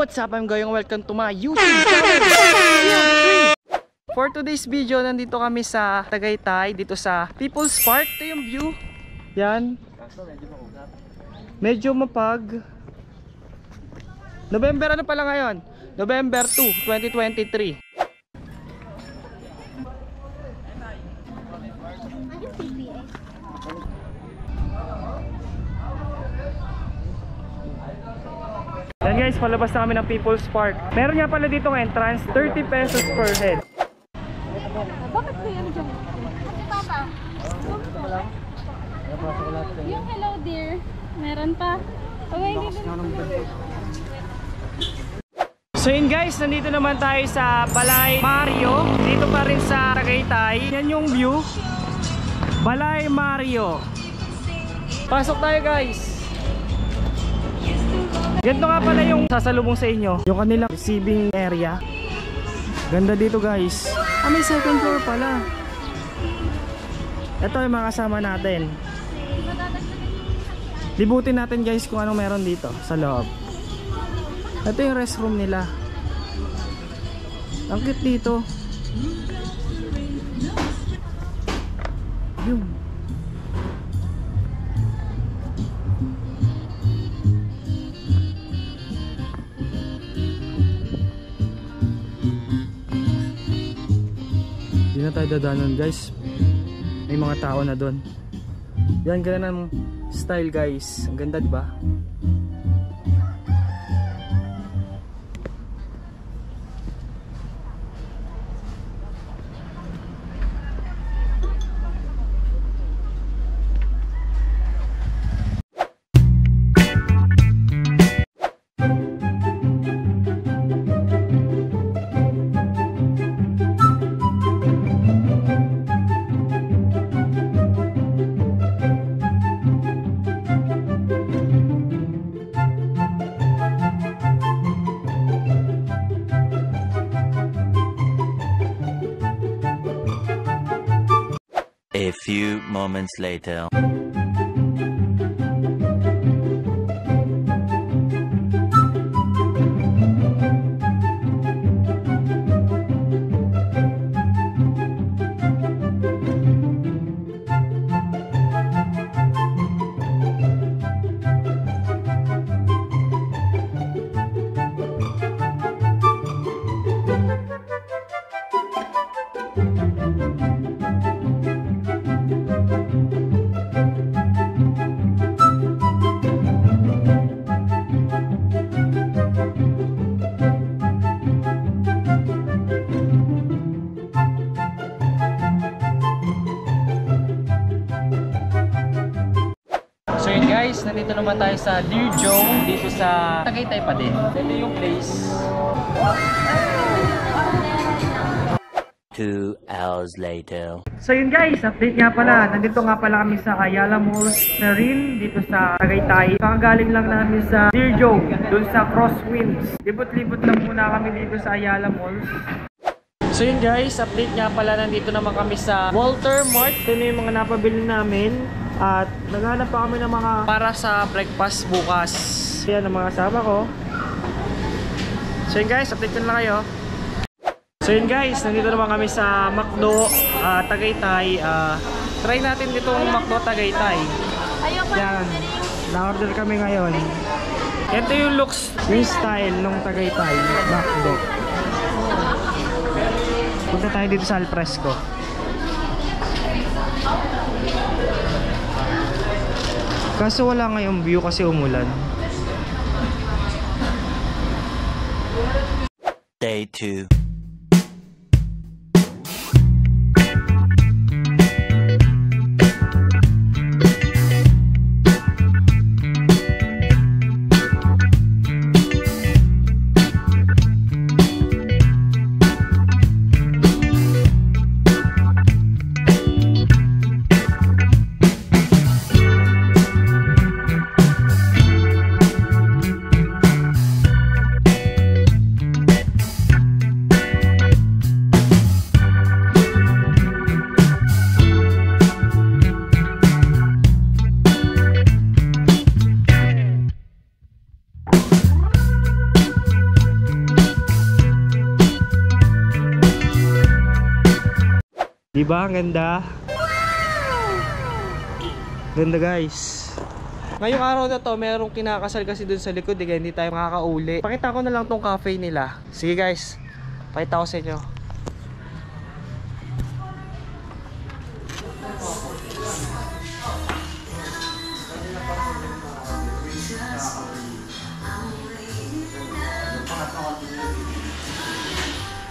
What's up? I'm Goyong. Welcome to my YouTube channel. For today's video, nandito kami sa Tagaytay, dito sa People's Park. Ito yung view. Yan. Medyo mapag. November ano pala ngayon? November 2, 2023. Yan guys, palabas na kami ng People's Park. Meron nga pala dito ng entrance, 30 pesos per head. Bakit ko yan dyan? Papa, yung hello dear, meron pa. Okay, so yun guys, nandito naman tayo sa Balay Mario. Dito pa rin sa Tagaytay. Yan yung view. Balay Mario. Pasok tayo guys. Ganito nga pala yung sasalubong sa inyo, yung kanilang receiving area. Ganda dito guys. Ah, may second floor pala. Ito yung mga kasama natin. Libutin natin guys kung anong meron dito sa loob. Ito yung restroom nila. Ang cute dito. Yun. Hindi na tayo dadanan guys. May mga tao na doon. Yan, ganda ng style guys. Ang ganda diba? A few moments later. So yun guys, nandito naman tayo sa Dear Joe, dito sa Tagaytay pa din. Ito yung place. 2 hours later. So yun guys, update nga pala. Nandito nga pala kami sa Ayala Malls na rin, dito sa Tagaytay. Kakagaling lang namin sa Dear Joe, dun sa Crosswinds. Libot-libot lang muna kami dito sa Ayala Malls. So yun guys, update nga pala. Nandito naman kami sa Walter Mart. Ito na yung mga napabili namin. At naghanap pa kami ng mga para sa breakfast bukas. Yan ang mga kasama ko. So yun guys, update ko na lang kayo. So yun guys, nandito naman kami sa McDo Tagaytay. Try natin dito ang McDo Tagaytay. Yan, na-order kami ngayon. Ito yung looks, yung style ng Tagaytay McDo. Punta tayo dito sa Alfresco. Kaso wala ngayong view kasi umulan. Day 2. Diba? Ang ganda. Ganda guys. Ngayong araw na to, merong kinakasal kasi dun sa likod, kaya hindi tayo makakauli. Pakita ko na lang tong cafe nila. Sige guys, pakita ko sa inyo.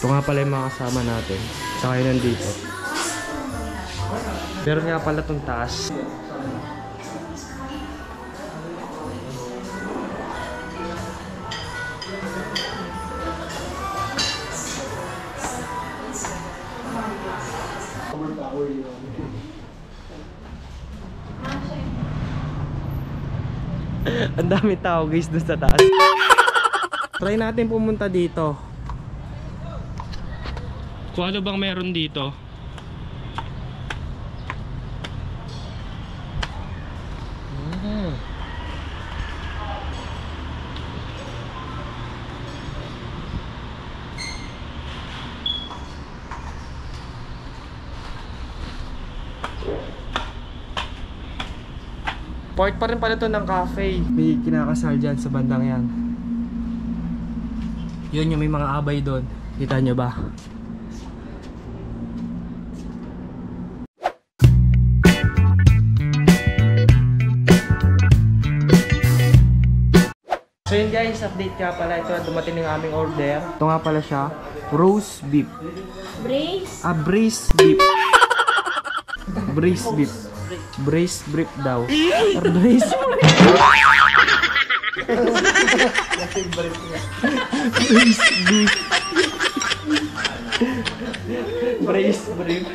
Ito nga pala yung mga kasama natin. Saka yun nandito. Meron nga pala itong taas. Ang dami tao guys doon sa taas. Try natin pumunta dito. Kung ano bang meron dito. Part pa rin pala ito ng cafe. May kinakasal dyan sa bandang yan. Yun yung may mga abay doon. Kita nyo ba? So yun guys, update nga pala. Ito dumating ng aming order. Ito nga pala siya. Roast beef. Brace. Braised beef. Braised beef. Braised beef daw. Braised beef. Braised beef.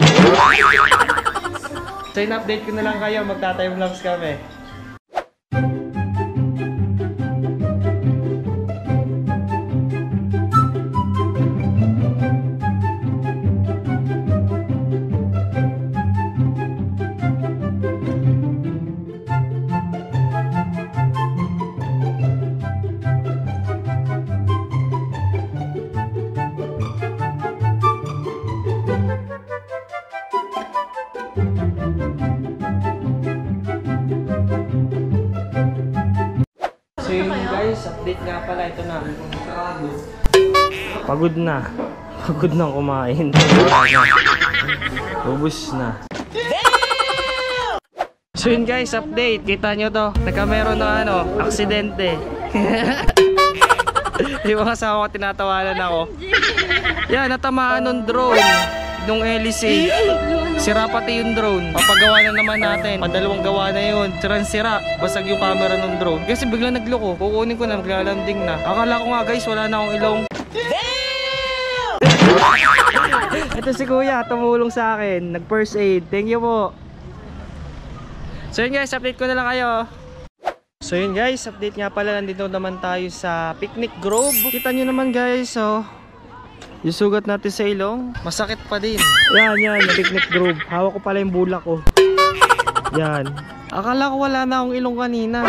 So in-update ko na lang kayo. Magta-time vlogs kami. So yun guys, update nga pala, ito na. Pagod na. Pagod na kumain. Ubus na. So yun guys, update. Kita nyo to. Nagkameron na aksidente. Yung mga kasama ko, tinatawanan ako. Yan, natamaan ng drone. Nung LEC. Sira pati yung drone. Papagawa na naman natin. Padalawang gawa na yun. Sira. Basag yung camera ng drone. Kasi bigla nagloko. Kukunin ko na. Maglalanding na. Akala ko nga guys, wala na akong ilong. Ito si kuya. Tumulong sa akin. Nag first aid. Thank you po. So yun guys, update ko na lang kayo. So yun guys, update nga pala. Nandito naman tayo sa Picnic Grove. Kita nyo naman guys. So yung sugat natin sa ilong, masakit pa din. Yan, Picnic Grove. Hawak ko pala yung bulak ko. Yan. Akala ko wala na akong ilong kanina.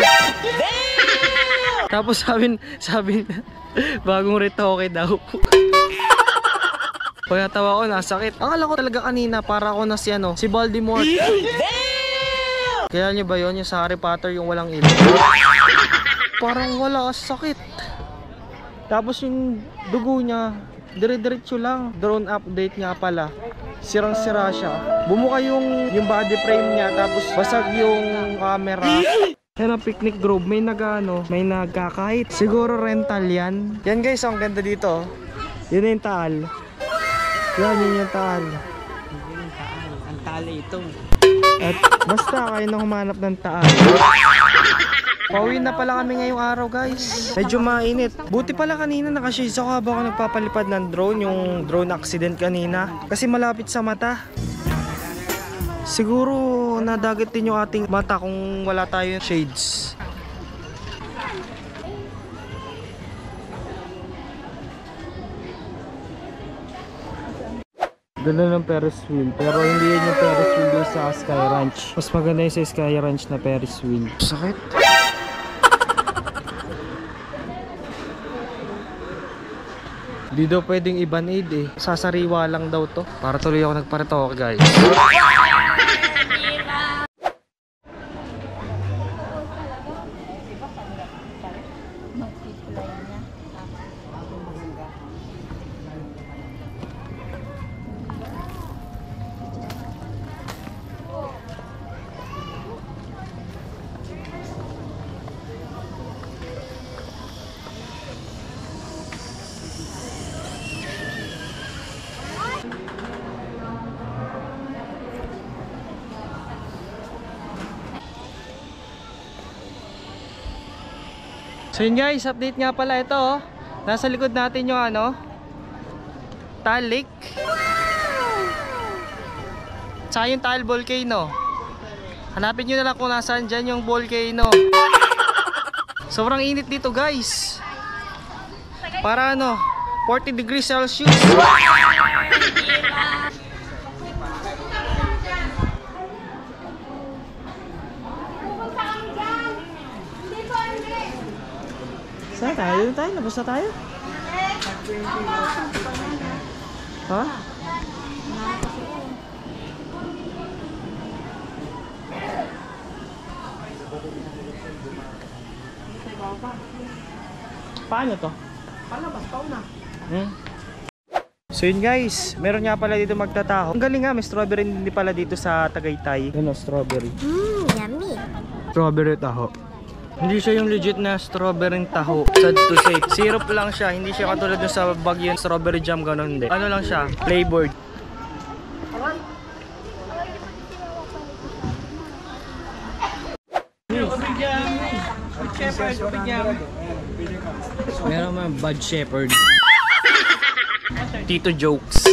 Tapos sabi bagong retoke daw. Pagkatawa ko, nasakit. Akala ko talaga kanina, para ako na si Voldemort. Kaya nyo ba yun, yung sa Harry Potter, yung walang ilong? Parang wala, sakit. Tapos yung dugo niya, dire-diretso lang. Drone update nga pala. Sirang-sira siya. Bumuka yung body frame niya, tapos basag yung camera. Yan ang Picnic Grove, may nagkakahit. Siguro rental yan. Yan guys, ang ganda dito. Yun yung taal. Yun yung taal. Ang tali ito. At basta kayo na humanap ng taal. Pauwi na pala kami ngayong araw guys. Medyo mainit. Buti pala kanina nakashades ako habang ako nagpapalipad ng drone. Yung drone accident kanina. Kasi malapit sa mata. Siguro nadagat din yung ating mata kung wala tayong shades. Ganda ng Ferris wheel. Pero hindi yun yung Ferris wheel yung sa Sky Ranch. Mas maganda yung sa Sky Ranch na Ferris wheel. Sakit. Di daw pwedeng i-band-aid eh. Sasariwa lang daw to. Para tuloy ako nagparitoke guys. So yun guys, update nga pala ito oh. Nasa likod natin yung ano, Taal Lake. Tsaka yung Taal Volcano. Hanapin nyo na lang kung nasaan dyan yung volcano. Sobrang init dito guys. Para ano, 40 degrees Celsius. Saan tayo? Doon tayo? Labas na tayo? Ha? Paano to? Palabas pa una. So yun guys, meron nga pala dito magtataho. Ang galing nga, may strawberry hindi pala dito sa Tagaytay. Ano, strawberry. Yummy. Strawberry taho. Hindi siya yung legit na strawberry taho. Sad to say. Syrup lang siya. Hindi siya katulad dun sa Baguio strawberry jam, ganun hindi. Ano lang siya? Flavored. Meron mga Bud Shepherd. Tito jokes.